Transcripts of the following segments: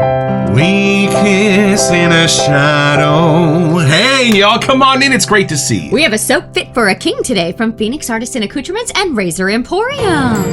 We kiss in a shadow. Hey, y'all, come on in. It's great to see you. We have a soap fit for a king today from Phoenix Artisan Accoutrements and Razor Emporium.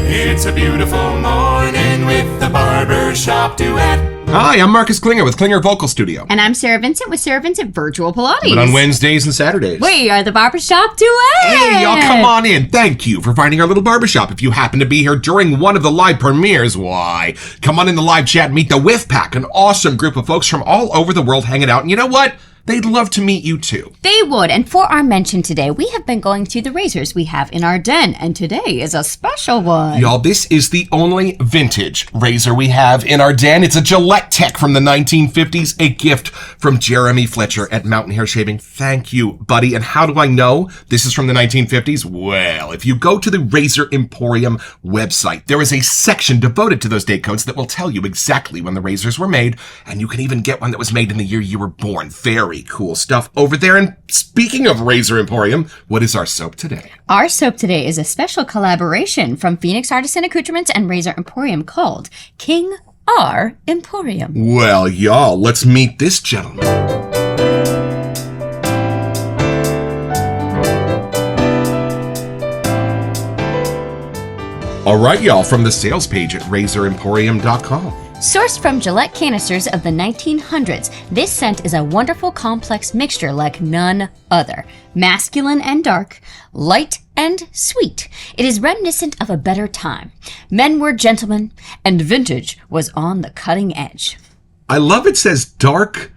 It's a beautiful morning with the Barbershop Duet. Hi, I'm Marcus Klinger with Klinger Vocal Studio. And I'm Sarah Vincent with Sarah Vincent Virtual Pilates. But on Wednesdays and Saturdays. We are the Barbershop Duet. Hey, y'all, come on in. Thank you for finding our little barbershop. If you happen to be here during one of the live premieres, why, come on in the live chat and meet the Whiff Pack, an awesome group of folks from all over the world hanging out. And you know what? They'd love to meet you too. They would. And for our mention today, we have been going through the razors we have in our den. And today is a special one. Y'all, this is the only vintage razor we have in our den. It's a Gillette Tech from the 1950s, a gift from Jeremy Fletcher at Mountain Hair Shaving. Thank you, buddy. And how do I know this is from the 1950s? Well, if you go to the Razor Emporium website, there is a section devoted to those date codes that will tell you exactly when the razors were made. And you can even get one that was made in the year you were born. Very cool stuff over there. And speaking of Razor Emporium, what is our soap today? Our soap today is a special collaboration from Phoenix Artisan Accoutrements and Razor Emporium called King R Emporium. Well, y'all, let's meet this gentleman. All right, y'all, from the sales page at razoremporium.com. Sourced from Gillette canisters of the 1900s, this scent is a wonderful complex mixture like none other. Masculine and dark, light and sweet. It is reminiscent of a better time. Men were gentlemen, and vintage was on the cutting edge. I love it says dark,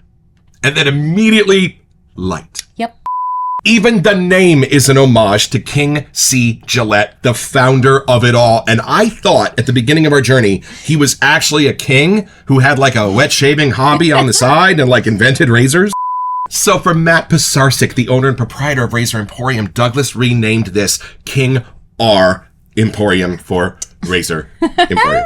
and then immediately light. Yep. Even the name is an homage to King C. Gillette, the founder of it all. And I thought at the beginning of our journey, he was actually a king who had like a wet shaving hobby on the side and like invented razors. So for Matt Pisarcik, the owner and proprietor of Razor Emporium, Douglas renamed this King R Emporium for Razor Emporium.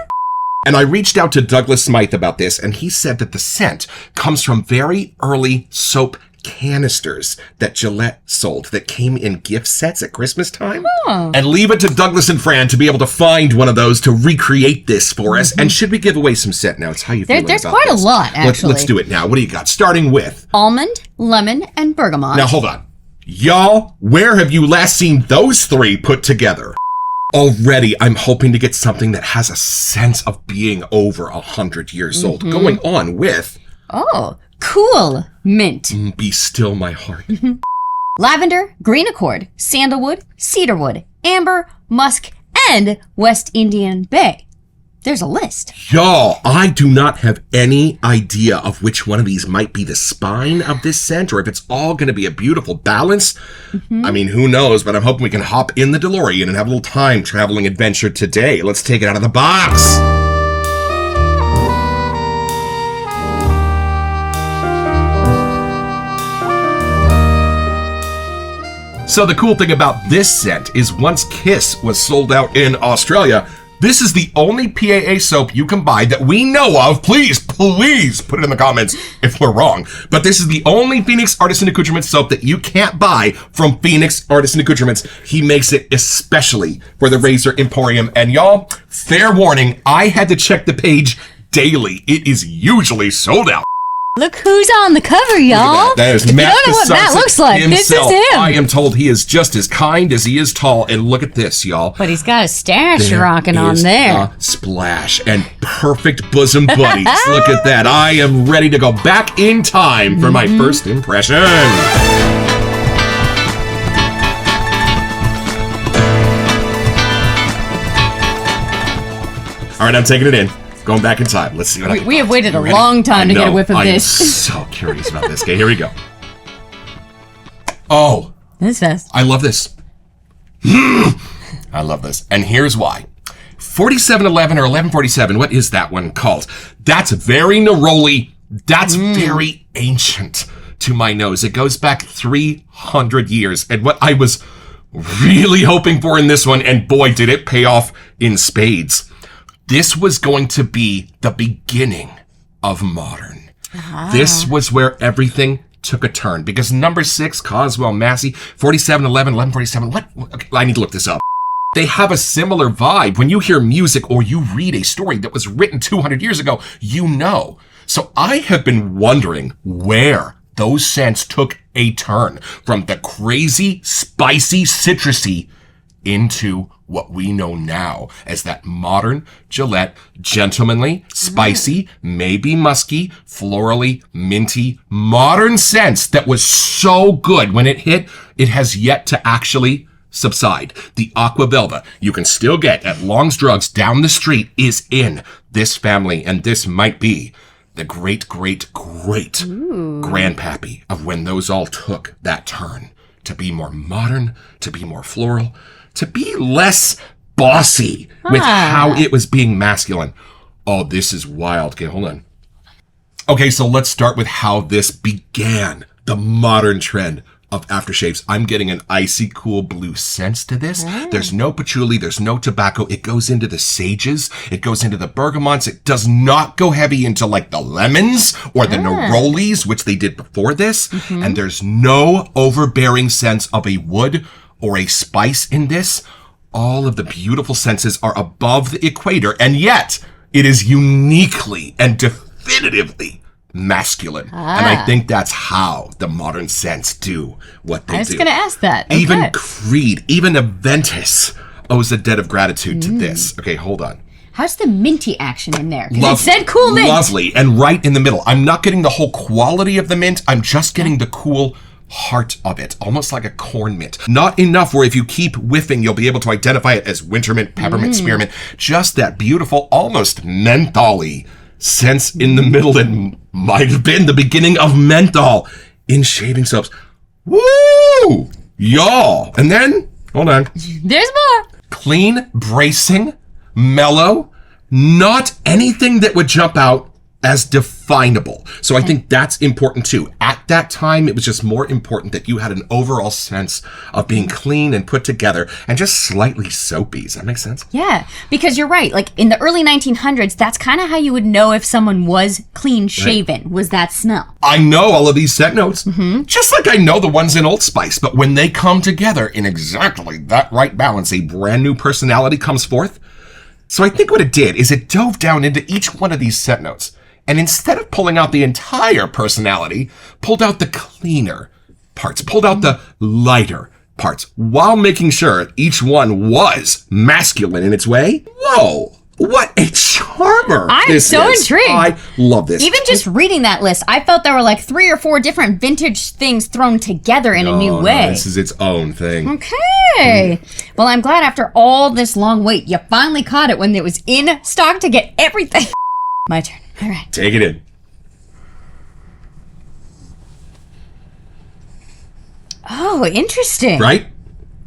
And I reached out to Douglas Smythe about this, and he said that the scent comes from very early soap canisters that Gillette sold that came in gift sets at Christmas time. Oh. And leave it to Douglas and Fran to be able to find one of those to recreate this for us. And should we give away some scent now? It's how you feel There's about quite this. a lot, actually. Let's do it now. What do you got? Starting with Almond, lemon, and bergamot. Now hold on. Y'all, where have you last seen those three put together? Already, I'm hoping to get something that has a sense of being over 100 years old. Going on with Oh, cool mint. Be Still My Heart. Lavender, green accord, sandalwood, cedarwood, amber, musk, and West Indian Bay. There's a list. Y'all, I do not have any idea of which one of these might be the spine of this scent or if it's all going to be a beautiful balance. I mean, who knows, but I'm hoping we can hop in the DeLorean and have a little time traveling adventure today. Let's take it out of the box. So the cool thing about this scent is once Kiss was sold out in Australia, this is the only PAA soap you can buy that we know of. Please put it in the comments if we're wrong. But this is the only Phoenix Artisan Accoutrements soap that you can't buy from Phoenix Artisan Accoutrements. He makes it especially for the Razor Emporium. And y'all, fair warning, I had to check the page daily. It is usually sold out. Look who's on the cover, y'all. That is if Matt you don't know what Matt Pisarcik looks like, himself. this is him. I am told he is just as kind as he is tall. And look at this, y'all. But he's got a stash There rocking on is there. a splash and perfect bosom buddies. Look at that. I am ready to go back in time for my first impression. All right, I'm taking it in. Going back in time. Let's see what I can We have find. waited You a ready? long time to get a know. whiff of I this. am so curious about this. Okay, here we go. Oh, This fast. I love this. I love this. And here's why. 4711 or 1147, what is that one called? That's very neroli. That's very ancient to my nose. It goes back 300 years. And what I was really hoping for in this one, and boy, did it pay off in spades. This was going to be the beginning of modern. This was where everything took a turn because number 6, Coswell Massey, 4711, 1147. What? Okay, I need to look this up. They have a similar vibe. When you hear music or you read a story that was written 200 years ago, you know. So I have been wondering where those scents took a turn from the crazy, spicy, citrusy into what we know now as that modern Gillette, gentlemanly, spicy, maybe musky, florally, minty, modern scents that was so good when it hit. It has yet to actually subside. The Aqua Velva you can still get at Long's Drugs down the street is in this family, and this might be the great grandpappy of when those all took that turn to be more modern, to be more floral, to be less bossy with how it was being masculine. Oh, this is wild. Okay, hold on. Okay, so let's start with how this began, the modern trend of aftershaves. I'm getting an icy cool blue sense to this. There's no patchouli, there's no tobacco. It goes into the sages, it goes into the bergamots. It does not go heavy into like the lemons or the nerolies, which they did before this. And there's no overbearing sense of a wood or a spice in this. All of the beautiful senses are above the equator, and yet it is uniquely and definitively masculine. And I think that's how the modern scents do what they do. I was going to ask that. Okay. Even Creed, even Aventus owes a debt of gratitude to this. Okay, hold on. How's the minty action in there? Because it said cool mint. Lovely, and right in the middle. I'm not getting the whole quality of the mint. I'm just getting the cool heart of it, almost like a corn mint. Not enough where if you keep whiffing, you'll be able to identify it as winter mint, peppermint, spearmint. Just that beautiful, almost menthol-y sense in the middle that might have been the beginning of menthol in shaving soaps. Woo! Y'all. And then, hold on. There's more. Clean, bracing, mellow, not anything that would jump out as definable. So I think that's important too. At that time, it was just more important that you had an overall sense of being clean and put together and just slightly soapy. Does that make sense? Yeah, because you're right. Like in the early 1900s, that's kind of how you would know if someone was clean shaven, was that smell. I know all of these scent notes, just like I know the ones in Old Spice, but when they come together in exactly that right balance, a brand new personality comes forth. So I think what it did is it dove down into each one of these scent notes. And instead of pulling out the entire personality, pulled out the cleaner parts, pulled out the lighter parts, while making sure each one was masculine in its way. Whoa, what a charmer. I'm so intrigued. I love this. Even just reading that list, I felt there were like 3 or 4 different vintage things thrown together in a new way. This is its own thing. Okay. Well, I'm glad after all this long wait, you finally caught it when it was in stock to get everything. My turn. All right. Take it in. Oh, interesting. Right?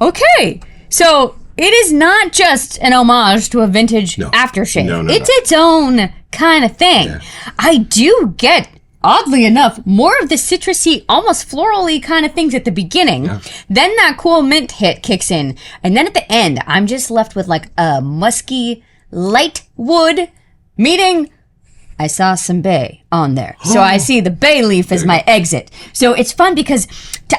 Okay. So it is not just an homage to a vintage aftershave. No, it's its own kind of thing. Yeah. I do get, oddly enough, more of the citrusy, almost florally kind of things at the beginning. Yeah. Then that cool mint hit kicks in. And then at the end, I'm just left with like a musky, light wood, meaning I saw some bay on there. So I see the bay leaf as my exit. So it's fun because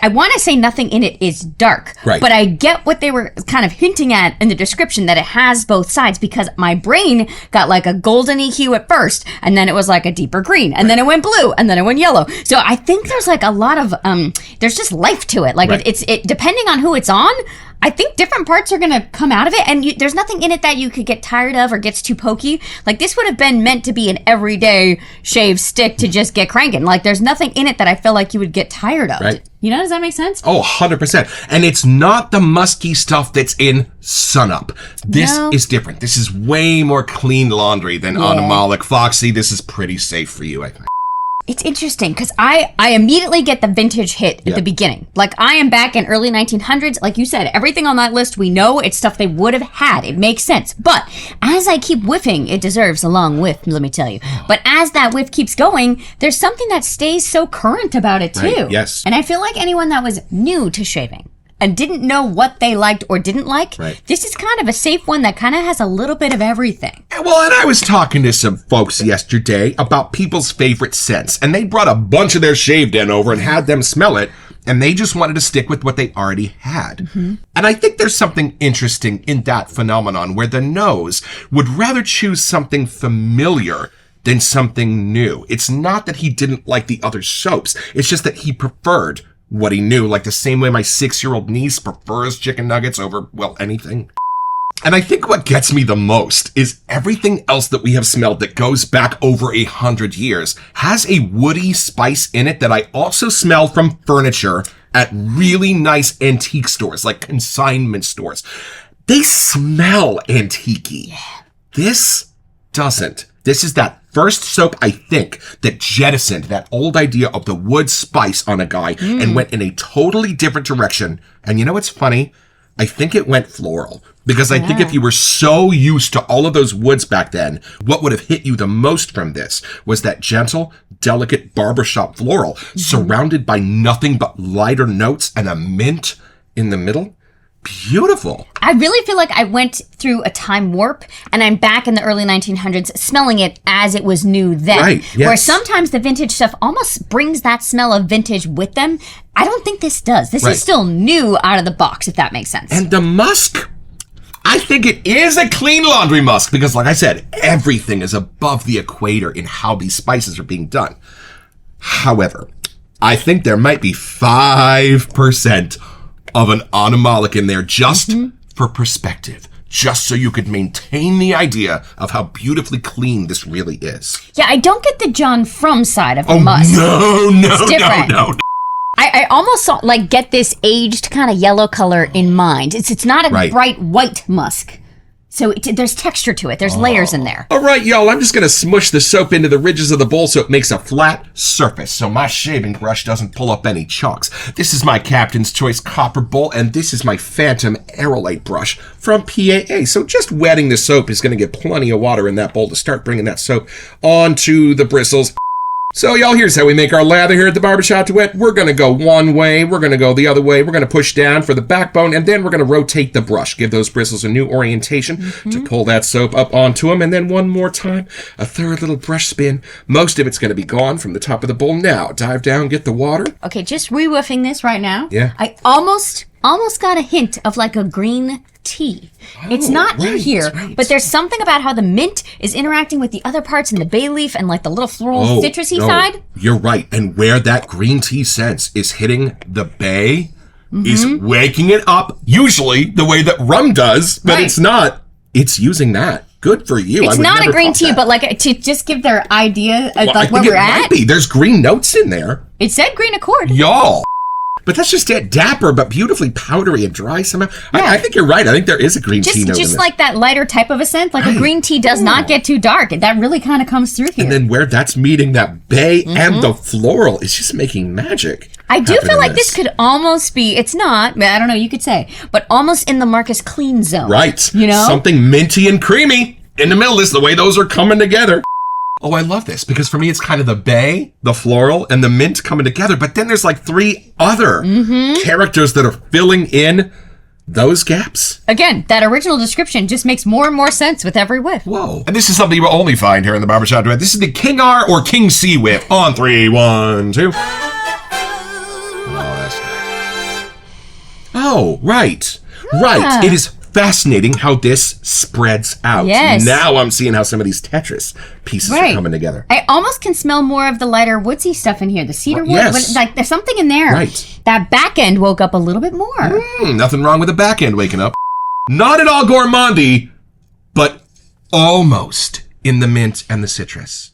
I want to say nothing in it is dark. Right. But I get what they were kind of hinting at in the description, that it has both sides, because my brain got like a goldeny hue at first, and then it was like a deeper green, and then it went blue, and then it went yellow. So I think there's like a lot of, there's just life to it. Like it's depending on who it's on, I think different parts are going to come out of it, and there's nothing in it that you could get tired of or gets too pokey. Like, this would have been meant to be an everyday shave stick to just get cranking. Like, there's nothing in it that I feel like you would get tired of. Right. You know, does that make sense? Oh, 100%. And it's not the musky stuff that's in Sunup. This is different. This is way more clean laundry than Animalic Foxy. This is pretty safe for you, I think. It's interesting because I immediately get the vintage hit at the beginning. Like, I am back in early 1900s. Like you said, everything on that list, we know it's stuff they would have had. It makes sense. But as I keep whiffing, it deserves a long whiff, let me tell you. But as that whiff keeps going, there's something that stays so current about it, too. Right, yes. And I feel like anyone that was new to shaving and didn't know what they liked or didn't like, this is kind of a safe one that kind of has a little bit of everything. Well, and I was talking to some folks yesterday about people's favorite scents, and they brought a bunch of their shave den over and had them smell it, And they just wanted to stick with what they already had. And I think there's something interesting in that phenomenon where the nose would rather choose something familiar than something new. It's not that he didn't like the other soaps. It's just that he preferred what he knew, like the same way my 6-year-old niece prefers chicken nuggets over, well, anything. And I think what gets me the most is everything else that we have smelled that goes back over 100 years has a woody spice in it that I also smell from furniture at really nice antique stores, like consignment stores. They smell antique-y. This doesn't. This is that first soap, I think, that jettisoned that old idea of the wood spice on a guy and went in a totally different direction. And you know what's funny? I think it went floral. Because I think if you were so used to all of those woods back then, what would have hit you the most from this was that gentle, delicate barbershop floral surrounded by nothing but lighter notes and a mint in the middle. Beautiful. I really feel like I went through a time warp and I'm back in the early 1900s smelling it as it was new then. Right, yes. Where sometimes the vintage stuff almost brings that smell of vintage with them. I don't think this does. This is still new out of the box, if that makes sense. And the musk, I think it is a clean laundry musk because, like I said, everything is above the equator in how these spices are being done. However, I think there might be 5% of an animalic in there just for perspective, just so you could maintain the idea of how beautifully clean this really is. Yeah, I don't get the John Frum side of the musk. No. I almost saw, get this aged kind of yellow color in mind. It's not a bright white musk. So there's texture to it. There's layers in there. All right, y'all, I'm just going to smush the soap into the ridges of the bowl so it makes a flat surface so my shaving brush doesn't pull up any chunks. This is my Captain's Choice copper bowl, and this is my Phantom Aerolite brush from PAA. So just wetting the soap is going to get plenty of water in that bowl to start bringing that soap onto the bristles. So, y'all, here's how we make our lather here at the Barbershop Duet. We're going to go one way, we're going to go the other way, we're going to push down for the backbone, and then we're going to rotate the brush. Give those bristles a new orientation to pull that soap up onto them, and then one more time, a third little brush spin. Most of it's going to be gone from the top of the bowl. Now, dive down, get the water. Okay, just re-whiffing this right now. Yeah. I almost got a hint of a green tea. It's not in here, but there's something about how the mint is interacting with the other parts and the bay leaf and the little floral citrusy side. You're right. And where that green tea sense is hitting the bay is waking it up, usually the way that rum does, but it's not. It's using that. Good for you. It's not a green tea, but to just give their idea of where we're at. Might be. There's green notes in there. It said green accord. Y'all. But that's just it, dapper, but beautifully powdery and dry somehow. Yeah. I think you're right. I think there is a green tea note in this. Just that lighter type of a scent. A green tea does not get too dark. That really kind of comes through here. And then where that's meeting that bay and the floral is just making magic. I do feel like this could almost be, it's not, I don't know, you could say, but almost in the Marcus Clean zone. Right. You know? Something minty and creamy in the middle is the way those are coming together. Oh, I love this because for me, it's kind of the bay, the floral, and the mint coming together. But then there's 3 other characters that are filling in those gaps. Again, that original description just makes more and more sense with every whiff. Whoa. And this is something you will only find here in the Barbershop Duet. This is the King R or King C whiff. On 3, 1, 2. Oh, that's nice. Oh, right. Right. It is fascinating how this spreads out. Yes. Now I'm seeing how some of these Tetris pieces are coming together. I almost can smell more of the lighter woodsy stuff in here. The cedar wood. Yes. There's something in there. Right. That back end woke up a little bit more. Nothing wrong with the back end waking up. Not at all gourmandy, but almost in the mint and the citrus.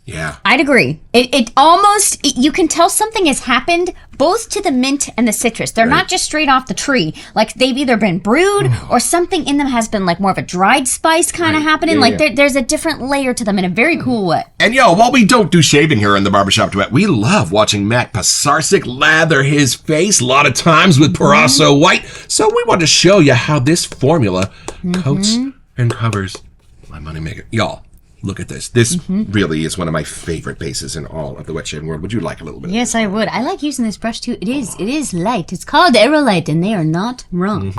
Yeah. I'd agree. It almost, you can tell something has happened both to the mint and the citrus. They're not just straight off the tree. They've either been brewed or something in them has been more of a dried spice kind of happening. There's a different layer to them in a very cool way. And while we don't do shaving here in the Barbershop Duet, we love watching Matt Pasarcik lather his face a lot of times with Parasso White. So we want to show you how this formula coats and covers my moneymaker. Y'all. Look at this. This really is one of my favorite bases in all of the wet shaving world. Would you like a little bit? Yes, I would. I like using this brush too. It is light. It's called Aerolite, and they are not wrong.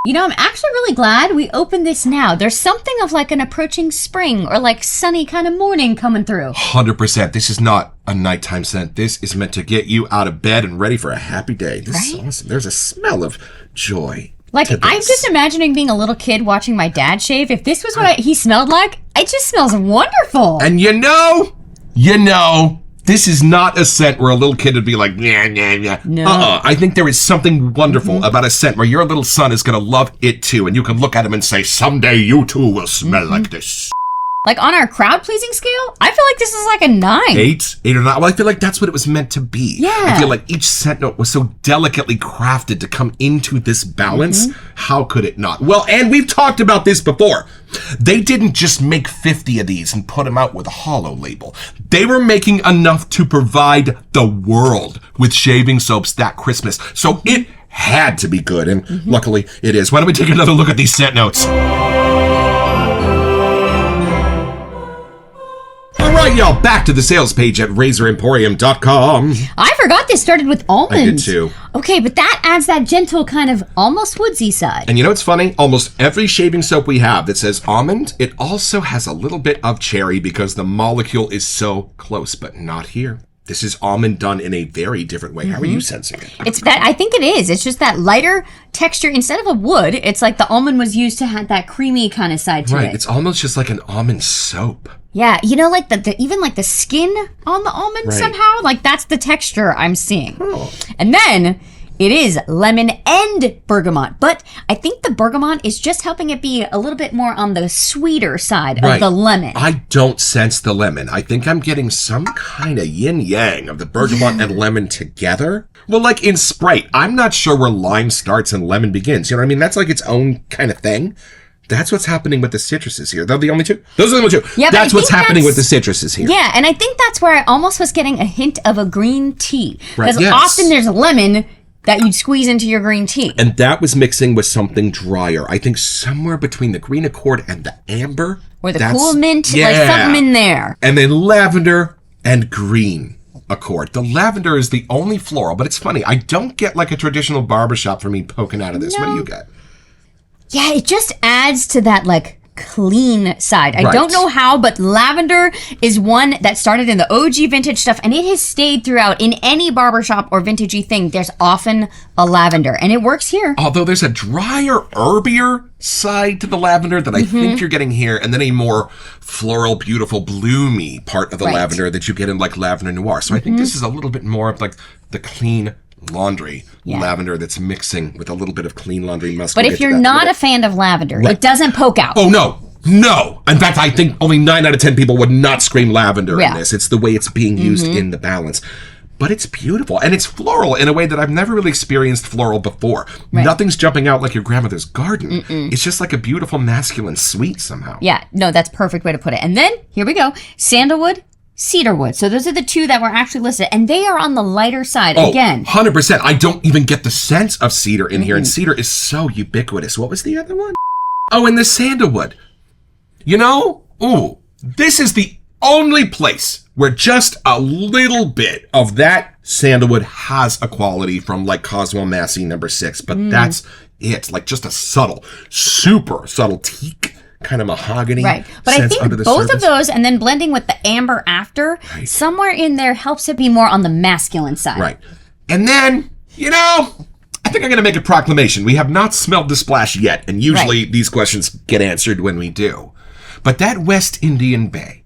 You know, I'm actually really glad we opened this now. There's something of like an approaching spring or like sunny kind of morning coming through. 100%. This is not a nighttime scent. This is meant to get you out of bed and ready for a happy day. This is awesome. There's a smell of joy. Like, I'm just imagining being a little kid watching my dad shave. If this was what he smelled like, it just smells wonderful. And you know, this is not a scent where a little kid would be like, yeah. No. I think there is something wonderful about a scent where your little son is going to love it too. And you can look at him and say, someday you too will smell like this. Like, on our crowd-pleasing scale, I feel like this is like a 9. 8 or 9. Well, I feel like that's what it was meant to be. Yeah. I feel like each scent note was so delicately crafted to come into this balance. How could it not? Well, and we've talked about this before. They didn't just make 50 of these and put them out with a hollow label. They were making enough to provide the world with shaving soaps that Christmas. So it had to be good, and luckily it is. Why don't we take another look at these scent notes? All right, y'all, back to the sales page at razoremporium.com. I forgot this started with almonds. I did too. Okay, but that adds that gentle kind of almost woodsy side. And you know what's funny? Almost every shaving soap we have that says almond, it also has a little bit of cherry because the molecule is so close, but not here. This is almond done in a very different way. How are you sensing it? It's that, I think it is. It's just that lighter texture. Instead of a wood, it's like the almond was used to have that creamy kind of side to it. Right, it's almost just like an almond soap. Yeah, you know, like the even like the skin on the almond somehow, like that's the texture I'm seeing. Oh. And then it is lemon and bergamot, but I think the bergamot is just helping it be a little bit more on the sweeter side of the lemon. I don't sense the lemon. I think I'm getting some kind of yin-yang of the bergamot and lemon together. Well, like in Sprite, I'm not sure where lime starts and lemon begins. You know what I mean? That's like its own kind of thing. That's what's happening with the citruses here. They're the only two. Those are the only two. Yeah, that's what's happening with the citruses here. Yeah, and I think that's where I almost was getting a hint of a green tea. Right, because often there's a lemon that you'd squeeze into your green tea. And that was mixing with something drier. I think somewhere between the green accord and the amber. Or the cool mint, like something in there. And then lavender and green accord. The lavender is the only floral, but it's funny. I don't get like a traditional barbershop for me poking out of this. No. What do you get? Yeah, it just adds to that like clean side. I don't know how, but lavender is one that started in the OG vintage stuff, and it has stayed throughout. In any barbershop or vintagey thing, there's often a lavender, and it works here. Although there's a drier, herbier side to the lavender that I think you're getting here, and then a more floral, beautiful, bloomy part of the lavender that you get in like lavender noir. So I think this is a little bit more of like the clean laundry lavender that's mixing with a little bit of clean laundry musk. But if you're not a fan of lavender, it doesn't poke out. Oh, no. In fact, I think only 9 out of 10 people would not scream lavender in this. It's the way it's being used in the balance. But it's beautiful, and it's floral in a way that I've never really experienced floral before. Nothing's jumping out like your grandmother's garden. It's just like a beautiful masculine sweet somehow. Yeah, no, that's a perfect way to put it. And then, here we go, sandalwood, cedarwood. So those are the two that were actually listed, and they are on the lighter side again. 100%. I don't even get the sense of cedar in here, and cedar is so ubiquitous. What was the other one? Oh, and the sandalwood. You know, this is the only place where just a little bit of that sandalwood has a quality from like Coswell Massey number 6, but that's it. Like just a subtle, super subtle teak kind of mahogany. Right. But I think both of those and then blending with the amber after, somewhere in there helps it be more on the masculine side. Right. And then, you know, I think I'm going to make a proclamation. We have not smelled the splash yet, and usually these questions get answered when we do. But that West Indian Bay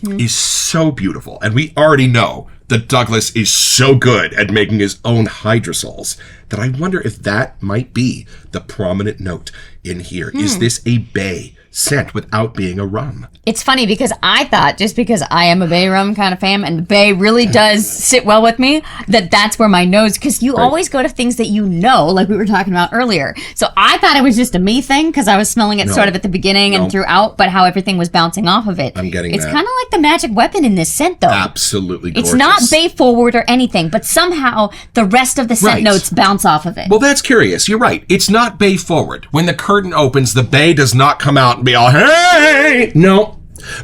is so beautiful, and we already know that Douglas is so good at making his own hydrosols that I wonder if that might be the prominent note in here. Is this a bay scent without being a rum? It's funny because I thought, just because I am a bay rum kind of fan, and the bay really does sit well with me, that's where my nose, because you always go to things that you know, like we were talking about earlier. So I thought it was just a me thing because I was smelling it sort of at the beginning and throughout, but how everything was bouncing off of it. I'm getting It's kind of like the magic weapon in this scent, though. Absolutely gorgeous. It's not bay forward or anything, but somehow the rest of the scent notes bounce off of it. Well, that's curious. You're right. It's not bay forward. When the curtain opens, the bay does not come out and be all, hey! No.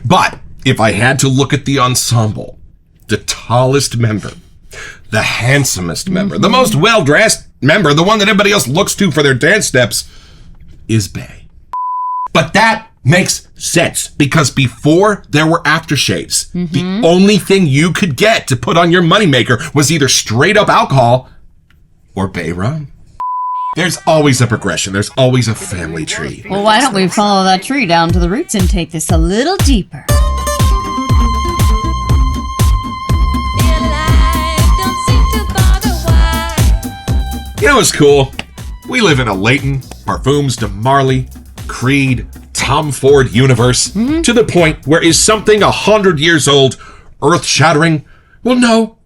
But if I had to look at the ensemble, the tallest member, the handsomest member, the most well-dressed member, the one that everybody else looks to for their dance steps, is Bay. But that makes sense because before there were aftershaves, the only thing you could get to put on your moneymaker was either straight up alcohol or Bay rum. There's always a progression. There's always a family tree. Well, why don't we follow that tree down to the roots and take this a little deeper? You know what's cool? We live in a Leighton, Parfums de Marley, Creed, Tom Ford universe to the point where is something 100 years old earth-shattering? Well, no.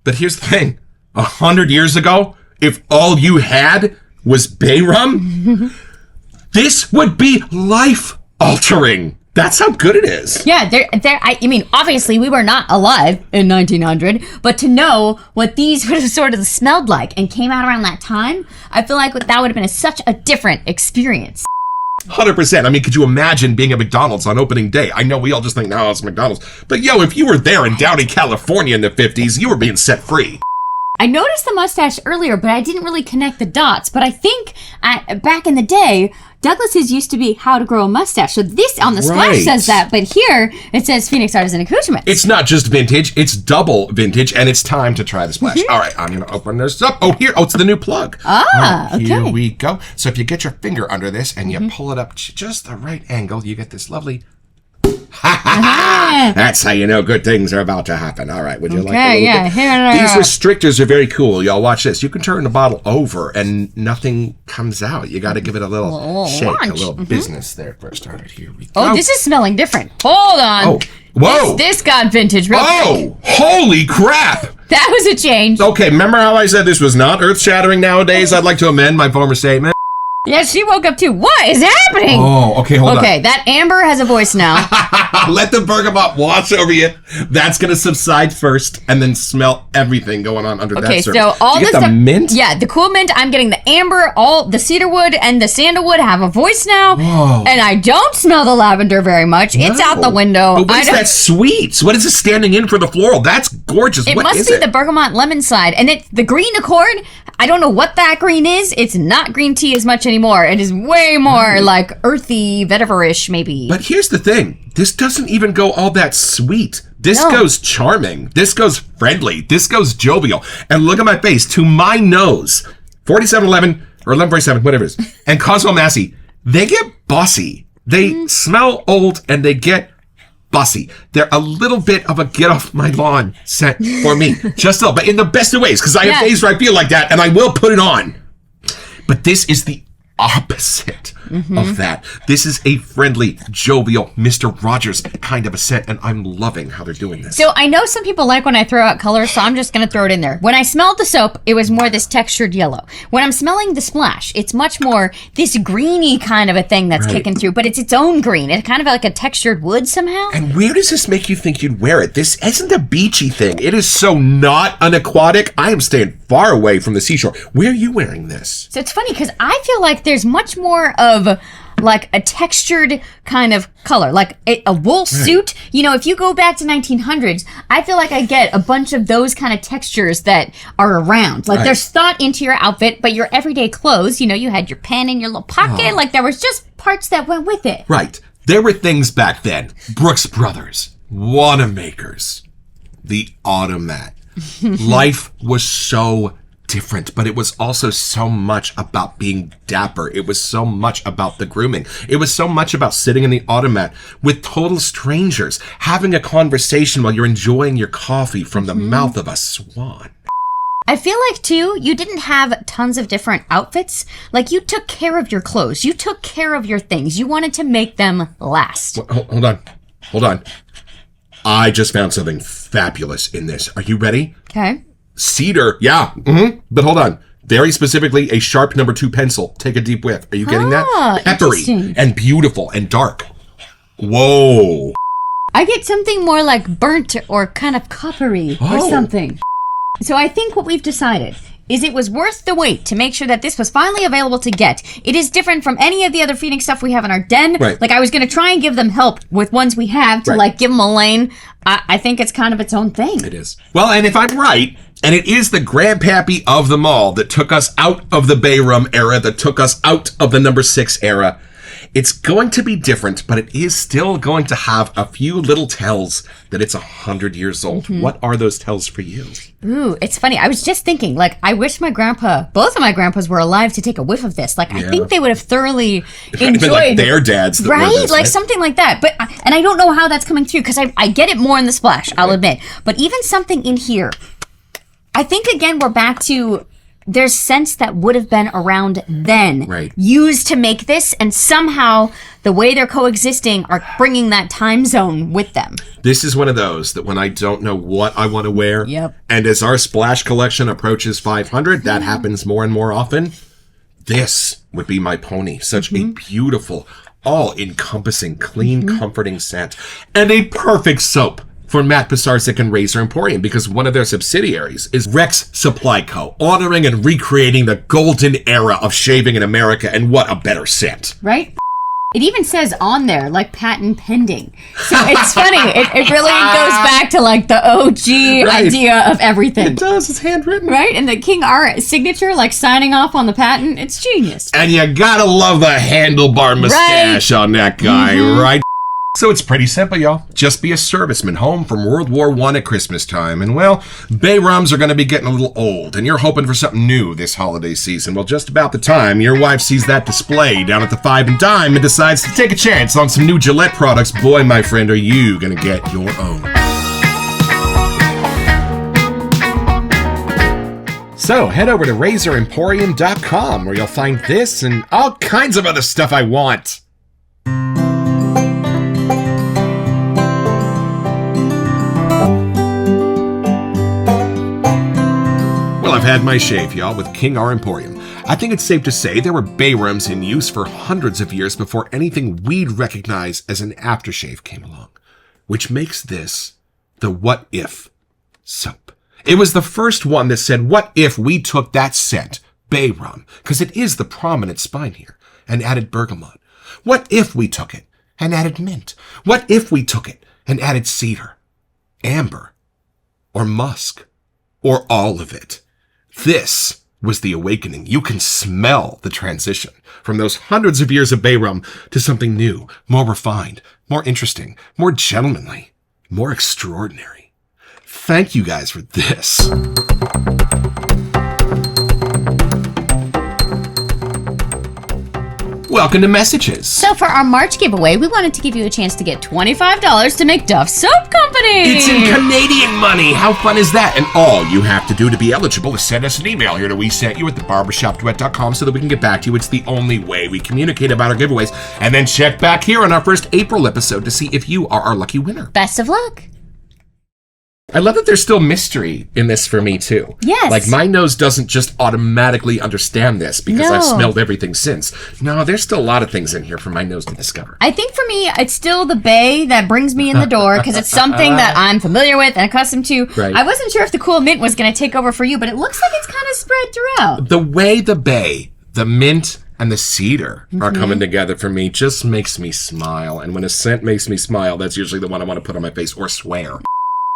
But here's the thing. 100 years ago, if all you had was Bay rum, this would be life-altering. That's how good it is. Yeah, I mean, obviously we were not alive in 1900, but to know what these would have sort of smelled like and came out around that time, I feel like that would have been such a different experience. 100%. I mean, could you imagine being at McDonald's on opening day? I know we all just think, no, it's McDonald's. But yo, if you were there in Downey, California in the 50s, you were being set free. I noticed the mustache earlier, but I didn't really connect the dots. But I think back in the day, Douglas's used to be how to grow a mustache. So this on the splash says that, but here it says Phoenix Artisan Accoutrements. It's not just vintage, it's double vintage, and it's time to try the splash. All right, I'm going to open this up. Oh, it's the new plug. Here we go. So if you get your finger under this and you pull it up just the right angle, you get this lovely... That's how you know good things are about to happen. All right, would you like a little bit? These restrictors are very cool. Y'all watch this. You can turn the bottle over and nothing comes out. You got to give it a little shake, launch. A little business there first. All right, here we go. Oh, this is smelling different. Hold on. Oh, whoa. This got vintage real quick. Holy crap. That was a change. Okay, remember how I said this was not earth-shattering nowadays? I'd like to amend my former statement. Yeah, she woke up too. What is happening? Oh, okay, hold on. Okay, that amber has a voice now. Let the bergamot wash over you. That's going to subside first and then smell everything going on under that surface. Okay, so all this stuff. Mint? Yeah, the cool mint. I'm getting the amber, all the cedarwood and the sandalwood have a voice now. Whoa. And I don't smell the lavender very much. No. It's out the window. But what is that sweet? What is it standing in for the floral? That's gorgeous. It must be the bergamot lemon side. And it's the green accord. I don't know what that green is. It's not green tea as much anymore. It is way more like earthy, vetiver-ish maybe. But here's the thing. This doesn't even go all that sweet. This goes charming. This goes friendly. This goes jovial. And look at my face. To my nose, 4711 or 1147, whatever it is, and Cosmo Massey, they get bossy. They smell old and they get bossy. They're a little bit of a get off my lawn scent for me. Just a little, but in the best of ways, because I have days where I feel like that and I will put it on. But this is the opposite of that. This is a friendly, jovial Mr. Rogers kind of a scent, and I'm loving how they're doing this. So I know some people like when I throw out colors, so I'm just going to throw it in there. When I smelled the soap, it was more this textured yellow. When I'm smelling the splash, it's much more this greeny kind of a thing that's kicking through, but it's its own green. It's kind of like a textured wood somehow. And where does this make you think you'd wear it? This isn't a beachy thing. It is so not an aquatic. I am staying far away from the seashore. Where are you wearing this? So it's funny because I feel like there's much more of like a textured kind of color, like a wool suit. You know, if you go back to 1900s, I feel like I get a bunch of those kind of textures that are around. Like there's thought into your outfit, but your everyday clothes, you know, you had your pen in your little pocket. Like there was just parts that went with it. Right. There were things back then. Brooks Brothers, Wanamaker's, the Automat. Life was so different, but it was also so much about being dapper. It was so much about the grooming. It was so much about sitting in the Automat with total strangers, having a conversation while you're enjoying your coffee from the mouth of a swan. I feel like, too, you didn't have tons of different outfits. Like, you took care of your clothes. You took care of your things. You wanted to make them last. Hold on. I just found something fabulous in this. Are you ready? Okay. Cedar, but hold on. Very specifically, a sharp number 2 pencil. Take a deep whiff. Are you getting that? Peppery and beautiful and dark. Whoa. I get something more like burnt or kind of coppery or something. So I think what we've decided is it was worth the wait to make sure that this was finally available to get. It is different from any of the other Phoenix stuff we have in our den. Right. Like, I was going to try and give them help with ones we have to, like, give them a lane. I think it's kind of its own thing. It is. Well, and if I'm right, And it is the grandpappy of them all that took us out of the Bayrum era, that took us out of the number 6 era. It's going to be different, but it is still going to have a few little tells that it's 100 years old. What are those tells for you? Ooh, it's funny. I was just thinking, like, I wish both of my grandpas were alive to take a whiff of this. Like, I think they would have thoroughly enjoyed. Like their dads. That right? this, like something like that. But, and I don't know how that's coming through because I get it more in the splash, I'll admit. But even something in here, I think, again, we're back to... There's scents that would have been around then used to make this, and somehow the way they're coexisting are bringing that time zone with them. This is one of those that when I don't know what I want to wear, and as our splash collection approaches 500, that happens more and more often, this would be my pony. Such a beautiful, all-encompassing, clean, comforting scent. And a perfect soap for Matt Pisarcik and Razor Emporium, because one of their subsidiaries is Rex Supply Co., honoring and recreating the golden era of shaving in America, and what a better scent. Right? It even says on there, like, patent pending. So it's funny. It really goes back to, like, the OG idea of everything. It does. It's handwritten. Right? And the King R signature, like, signing off on the patent. It's genius. And you gotta love the handlebar mustache on that guy, right? So it's pretty simple, y'all. Just be a serviceman home from World War I at Christmas time. And, well, Bayrums are going to be getting a little old, and you're hoping for something new this holiday season. Well, just about the time your wife sees that display down at the Five and Dime and decides to take a chance on some new Gillette products, boy, my friend, are you going to get your own. So head over to razoremporium.com where you'll find this and all kinds of other stuff I want. I've had my shave, y'all, with King R Emporium. I think it's safe to say there were Bayrums in use for hundreds of years before anything we'd recognize as an aftershave came along, which makes this the What If soap. It was the first one that said, what if we took that scent, Bayrum, because it is the prominent spine here, and added bergamot? What if we took it and added mint? What if we took it and added cedar, amber, or musk, or all of it? This was the awakening. You can smell the transition from those hundreds of years of Bayrum to something new, more refined, more interesting, more gentlemanly, more extraordinary. Thank you guys for this. Welcome to Messages. So for our March giveaway, we wanted to give you a chance to get $25 to make Duff Soap Company. It's in Canadian money. How fun is that? And all you have to do to be eligible is send us an email here to WeSentYou@theBarbershopDuet.com so that we can get back to you. It's the only way we communicate about our giveaways. And then check back here on our first April episode to see if you are our lucky winner. Best of luck. I love that there's still mystery in this for me, too. Yes. Like, my nose doesn't just automatically understand this because I've smelled everything since. No, there's still a lot of things in here for my nose to discover. I think for me, it's still the bay that brings me in the door because it's something that I'm familiar with and accustomed to. Right. I wasn't sure if the cool mint was going to take over for you, but it looks like it's kind of spread throughout. The way the bay, the mint, and the cedar are coming together for me just makes me smile. And when a scent makes me smile, that's usually the one I want to put on my face or swear.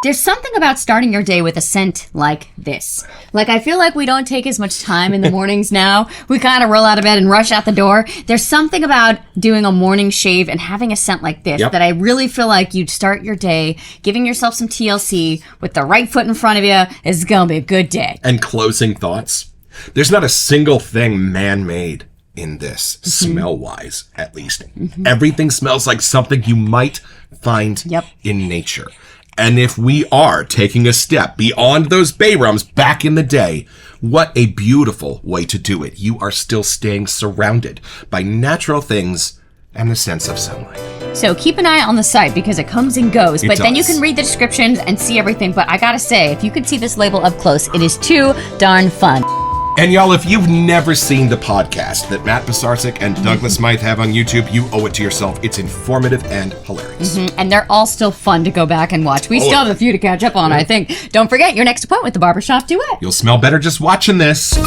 There's something about starting your day with a scent like this. Like, I feel like we don't take as much time in the mornings now. We kind of roll out of bed and rush out the door. There's something about doing a morning shave and having a scent like this that I really feel like you'd start your day giving yourself some TLC with the right foot in front of you. It's going to be a good day. And closing thoughts. There's not a single thing man-made in this, smell-wise, at least. Everything smells like something you might find in nature. And if we are taking a step beyond those Bayrums back in the day, what a beautiful way to do it. You are still staying surrounded by natural things and the sense of sunlight. So keep an eye on the site because it comes and goes. But then you can read the descriptions and see everything. But I gotta say, if you could see this label up close, it is too darn fun. And y'all, if you've never seen the podcast that Matt Pisarcik and Douglas Smythe have on YouTube, you owe it to yourself. It's informative and hilarious. And they're all still fun to go back and watch. We still have a few to catch up on, I think. Don't forget your next appointment with the Barbershop Duet. You'll smell better just watching this.